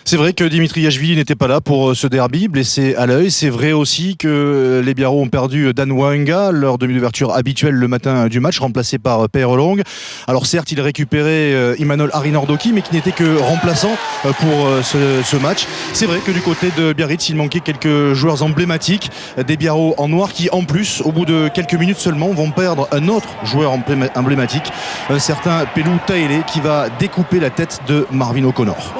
C'est vrai que Dimitriashvili n'était pas là pour ce derby, blessé à l'œil. C'est vrai aussi que les Biarros ont perdu Dan Wahanga, leur demi d'ouverture habituelle le matin du match, remplacé par Pierre Long. Alors certes, il récupérait Imanol Arinordoki, mais qui n'était que remplaçant pour ce match. C'est vrai que du côté de Biarritz, il manquait quelques joueurs emblématiques, des Biarros en noir qui, en plus, au bout de quelques minutes seulement, vont perdre un autre joueur emblématique, un certain Pelou Taélé, qui va découper la tête de Marvin O'Connor.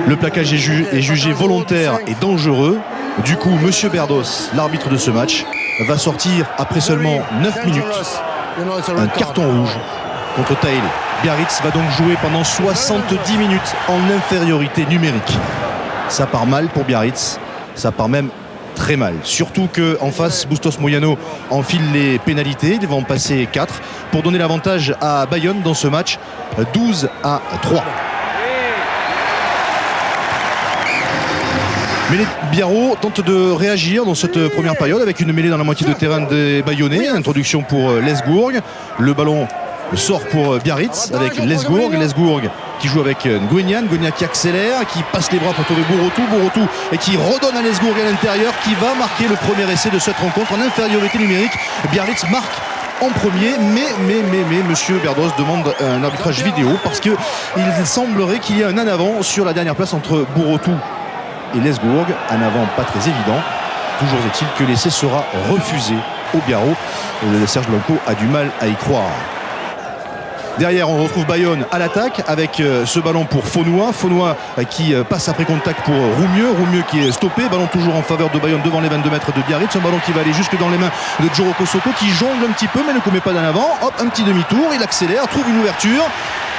Le plaquage est jugé volontaire et dangereux. Du coup, Monsieur Berdos, l'arbitre de ce match, va sortir après seulement 9 minutes un carton rouge contre Taélé. Biarritz va donc jouer pendant 70 minutes en infériorité numérique. Ça part mal pour Biarritz, ça part même très mal. Surtout qu'en face, Bustos Moyano enfile les pénalités. Ils vont en passer 4 pour donner l'avantage à Bayonne dans ce match, 12-3. Mais les Biarros tentent de réagir dans cette première période avec une mêlée dans la moitié de terrain des Bayonnais. Introduction pour Lesgourg. Le ballon sort pour Biarritz avec Lesgourg. Lesgourg qui joue avec Nguyen qui accélère, qui passe les bras pour trouver Bourotou et qui redonne à Lesgourg à l'intérieur, qui va marquer le premier essai de cette rencontre en infériorité numérique. Biarritz marque en premier, mais Monsieur Berdos demande un arbitrage vidéo parce qu'il semblerait qu'il y ait un en avant sur la dernière place entre Bourotou et Lesgourg, en avant pas très évident. Toujours est-il que l'essai sera refusé au Biarros. Serge Blanco a du mal à y croire. Derrière, on retrouve Bayonne à l'attaque avec ce ballon pour Faunois qui passe après contact pour Roumieux qui est stoppé. Ballon toujours en faveur de Bayonne devant les 22 mètres de Biarritz. Un ballon qui va aller jusque dans les mains de Joro Kosoko qui jongle un petit peu mais ne commet pas d'en avant. Hop, un petit demi-tour, il accélère, trouve une ouverture.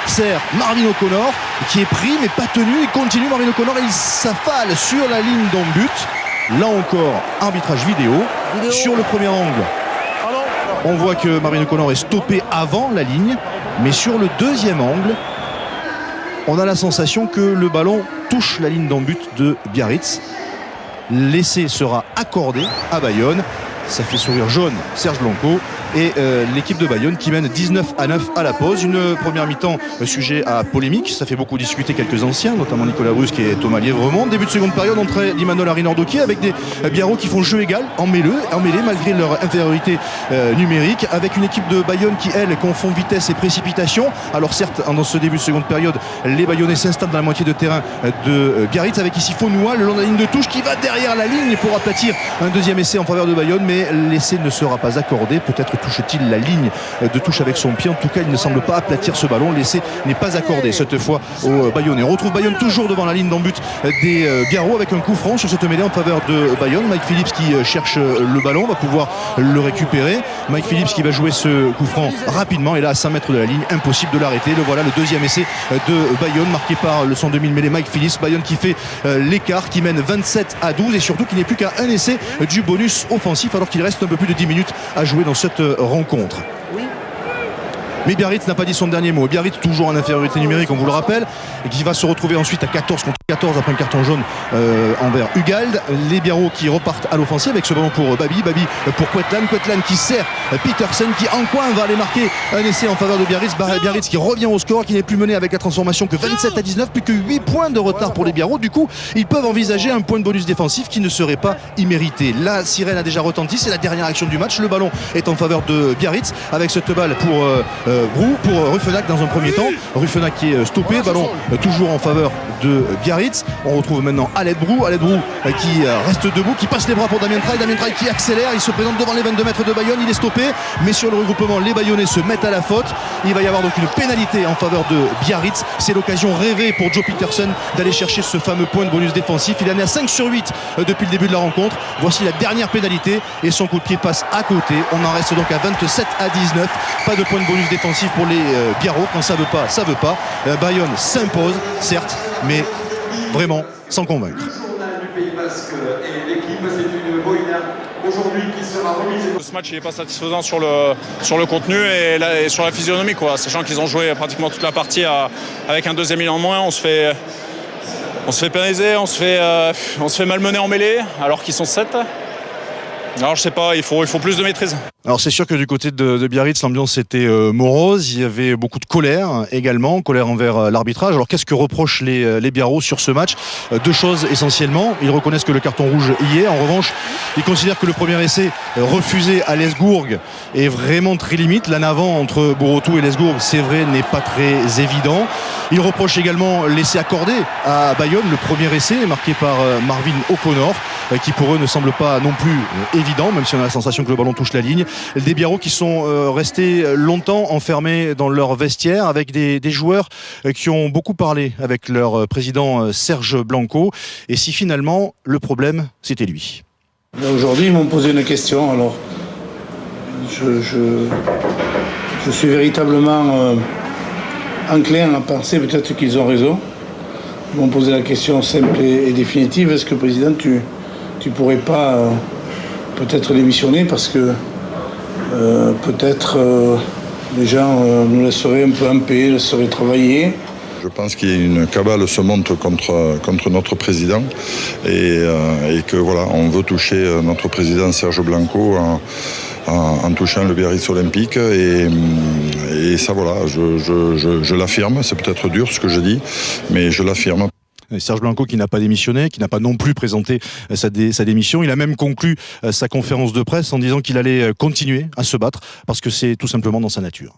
Sert Marvin O'Connor qui est pris mais pas tenu. Il continue Marvin O'Connor et il s'affale sur la ligne d'en-but. Là encore, arbitrage vidéo. Sur le premier angle, on voit que Marvin O'Connor est stoppé avant la ligne. Mais sur le deuxième angle, on a la sensation que le ballon touche la ligne d'en-but de Biarritz. L'essai sera accordé à Bayonne. Ça fait sourire jaune Serge Blanco et l'équipe de Bayonne qui mène 19-9 à la pause. Une première mi-temps sujet à polémique. Ça fait beaucoup discuter quelques anciens, notamment Nicolas Brusque et Thomas Lièvremont. Début de seconde période, entrée d'Imanol Arinordoki avec des Biarros qui font jeu égal en mêlée malgré leur infériorité numérique, avec une équipe de Bayonne qui, elle, confond vitesse et précipitation. Alors certes, dans ce début de seconde période, les Bayonnais s'installent dans la moitié de terrain de Biarritz avec ici Faunois le long de la ligne de touche qui va derrière la ligne pour aplatir un deuxième essai en faveur de Bayonne, mais l'essai ne sera pas accordé. Peut-être touche-t-il la ligne de touche avec son pied. En tout cas, il ne semble pas aplatir ce ballon. L'essai n'est pas accordé cette fois aux Bayonnais. On retrouve Bayonne toujours devant la ligne d'en-but des Biarros avec un coup franc sur cette mêlée en faveur de Bayonne. Mike Phillips qui cherche le ballon va pouvoir le récupérer. Mike Phillips qui va jouer ce coup franc rapidement et là à 5 mètres de la ligne, impossible de l'arrêter. Le voilà, le deuxième essai de Bayonne marqué par le 102 000 mêlée Mike Phillips. Bayonne qui fait l'écart, qui mène 27-12 et surtout qui n'est plus qu'à un essai du bonus offensif alors qu'il reste un peu plus de 10 minutes à jouer dans cette rencontre. Mais Biarritz n'a pas dit son dernier mot. Biarritz toujours en infériorité numérique, on vous le rappelle, et qui va se retrouver ensuite à 14 contre 14 après un carton jaune envers Ugald. Les Biarros qui repartent à l'offensive avec ce ballon pour Babi pour Quetlan qui sert Petersen qui en coin va aller marquer un essai en faveur de Biarritz. Biarritz qui revient au score, qui n'est plus mené avec la transformation que 27-19, plus que 8 points de retard pour les Biarros. Du coup, ils peuvent envisager un point de bonus défensif qui ne serait pas immérité. La sirène a déjà retenti, c'est la dernière action du match. Le ballon est en faveur de Biarritz avec cette balle pour Brou pour Ruffenac dans un premier temps. Ruffenac qui est stoppé, ballon toujours en faveur de Biarritz. On retrouve maintenant Aled Brou qui reste debout, qui passe les bras pour Damien Traille qui accélère, il se présente devant les 22 mètres de Bayonne, il est stoppé, mais sur le regroupement les Bayonnais se mettent à la faute. Il va y avoir donc une pénalité en faveur de Biarritz. C'est l'occasion rêvée pour Joe Petersen d'aller chercher ce fameux point de bonus défensif. Il en est à 5 sur 8 depuis le début de la rencontre. Voici la dernière pénalité et son coup de pied passe à côté. On en reste donc à 27-19. Pas de point de bonus défensif pour les Biarros. Quand ça veut pas, ça veut pas. Bayonne s'impose, certes, mais vraiment sans convaincre. Ce match n'est pas satisfaisant sur le contenu et sur la physionomie, quoi. Sachant qu'ils ont joué pratiquement toute la partie avec un deuxième milieu en moins. On se fait pénaliser, on se fait malmener en mêlée alors qu'ils sont 7. Alors je sais pas, il faut plus de maîtrise. Alors c'est sûr que du côté de Biarritz, l'ambiance était morose, il y avait beaucoup de colère également, colère envers l'arbitrage. Alors qu'est-ce que reprochent les Biarros sur ce match? Deux choses essentiellement, ils reconnaissent que le carton rouge y est. En revanche, ils considèrent que le premier essai refusé à Lesgourg est vraiment très limite. L'en avant entre Borotou et Lesgourg, c'est vrai, n'est pas très évident. Ils reprochent également l'essai accordé à Bayonne, le premier essai marqué par Marvin O'Connor, qui pour eux ne semble pas non plus évident, même si on a la sensation que le ballon touche la ligne. Des Biarros qui sont restés longtemps enfermés dans leur vestiaire avec des joueurs qui ont beaucoup parlé avec leur président Serge Blanco. Et si finalement le problème c'était lui. Aujourd'hui ils m'ont posé une question, alors je suis véritablement enclin à penser peut-être qu'ils ont raison. Ils m'ont posé la question simple et définitive: est-ce que président tu pourrais pas peut-être démissionner parce que peut-être les gens nous laisseraient un peu en paix, laisseraient travailler. Je pense qu'il y a une cabale se monte contre notre président et que voilà, on veut toucher notre président Serge Blanco en touchant le Biarritz Olympique et ça voilà, je l'affirme. C'est peut-être dur ce que je dis, mais je l'affirme. Serge Blanco qui n'a pas démissionné, qui n'a pas non plus présenté sa démission. Il a même conclu sa conférence de presse en disant qu'il allait continuer à se battre parce que c'est tout simplement dans sa nature.